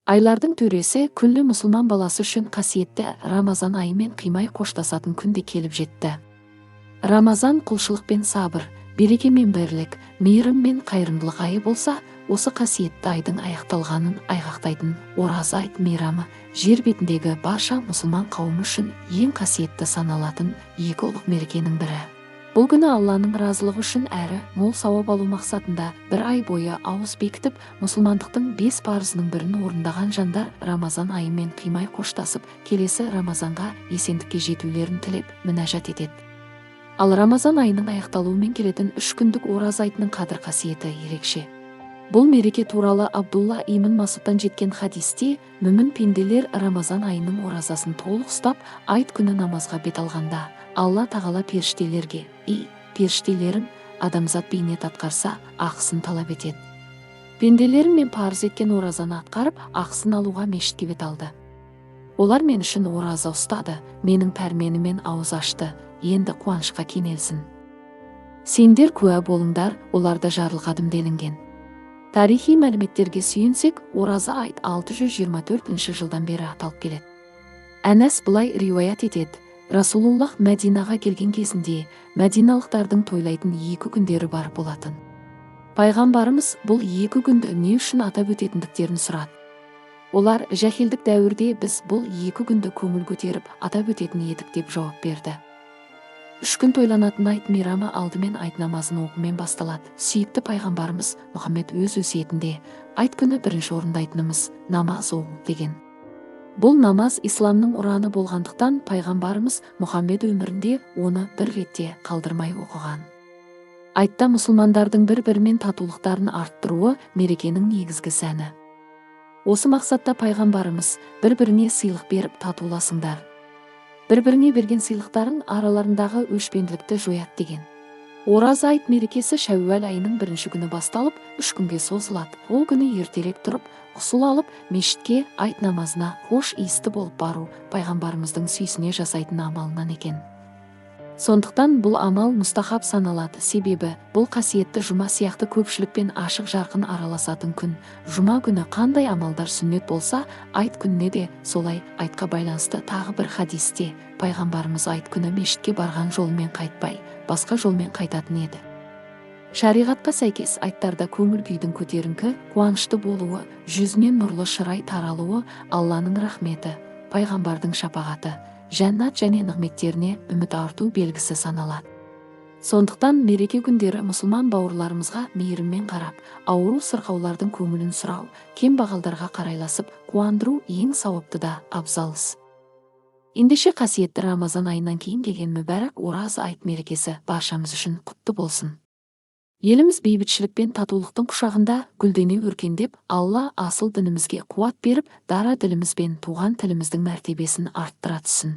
Айлардың төресі күллі мұсылман баласы үшін қасиетті Рамазан айымен қимай қоштасатын күнде келіп жетті. Рамазан құлшылық пен сабыр, береке мен бірлік, мейірім мен қайырымдылық айы болса, осы қасиетті айдың аяқталғанын айғақтайтын ораза айт мейрамы жер бетіндегі барша мұсылман қауымы үшін ең қасиетті саналатын екі ұлық мерекенің бірі. Бұл күні Алланың разылығы үшін әрі мол сауап алу мақсатында бір ай бойы ауыз бекітіп, мұсылмандықтың 5 парызының бірін орындаған жандар Рамазан айымен қимай қоштасып, келесі Рамазанға есендікке жетулерін тілеп, мінәжат етеді. Ал Рамазан айының аяқталуымен келетін 3 күндік ораза айтының қадір қасиеті ерекше. Бұл мереке туралы Абдулла ибн Масудтан жеткен хадисте, мүмін пенделер Рамазан айының оразасын толық ұстап, айт күні намазға бет алғанда, Алла тағала періштелерге: періштелерім, адамзат бейнет атқарса, ақысын талап етеді. Пенделерім мен парыз еткен оразаны атқарып, ақысын алуға мешітке бет алды. Олар мен үшін ораза ұстады, менің пәрменімен ауыз ашты, енді қуанышқа кенелсін. Сендер куә болыңдар, оларда жарылғадым делінген. Тарихи мәліметтерге сүйенсек, ораза айт 624 жылдан бері аталып келеді. Әнәс былай риуаят етеді: Расулуллах Мәдинаға келген кезінде мәдиналықтардың тойлайтын 2 күндері бар болатын. Пайғамбарымыз бұл 2 күнді не үшін атап өтетіндіктерін сұрады. Олар: жахилдік дәуірде біз бұл 2 күнді көңіл көтеріп атап өтетін едік деп жауап берді. 3 күн тойланатын айт мейрамы алдымен айт намазын оқумен басталады. Сүйікті пайғамбарымыз Мұхаммед өз өсиетінде айт күні бірінші орындайтынымыз намаз оқу деген. Бұл намаз исламның ұраны болғандықтан пайғамбарымыз Мұхаммед өмірінде оны бір ретте қалдырмай оқыған. Айтта мұсылмандардың бір-бірімен татулықтарын арттыруы мерекенің негізгі сәні. Осы мақсатта пайғамбарымыз: бір-біріне сыйлық беріп татуласыңдар. Бір-біріне берген сыйлықтарын араларындағы өшпенділікті жояды деген. Ораза айт мерекесі Шәуәл айының 1 күні басталып, 3 күнге созылады. Ол күні ертелеп тұрып, ғұсыл алып, мешітке айт намазына хош иісті болып бару пайғамбарымыздың сүйсіне жасайтын амалынан екен. Сондықтан бұл амал мұстахаб саналады, себебі бұл қасиетті жұма сияқты көпшілікпен ашық жарқын араласатын күн. Жұма күні қандай амалдар сүннет болса, айт күніне де солай. Айтқа байланысты тағы бір хадисте пайғамбарымыз айт күні мешітке барған жолмен қайтпай, басқа жолмен қайтатын еді. Шариғатқа сәйкес айттарда көңіл күйдің көтеріңкі, қуанышты болуы, жүзінен нұрлы шырай таралуы, Алланың рахметі, пайғамбардың шапағаты, жәннат және нығметтеріне үміт арту белгісі саналады. Сондықтан мереке күндері мұсылман бауырларымызға мейіріммен қарап, ауру сырқаулардың көңілін сұрау, кембағалдарға қарайласып қуандыру ең сауапты да абзалыс. Ендеше қасиетті Рамазан айынан кейін келген мүбәрак ораза айт мерекесі баршамыз үшін құтты болсын. Еліміз бейбітшілік пен татулықтың құшағында гүлдене өркендеп, Алла асыл дінімізге қуат беріп, дара діліміз бен туған тіліміздің мәртебесін арттыра түссін.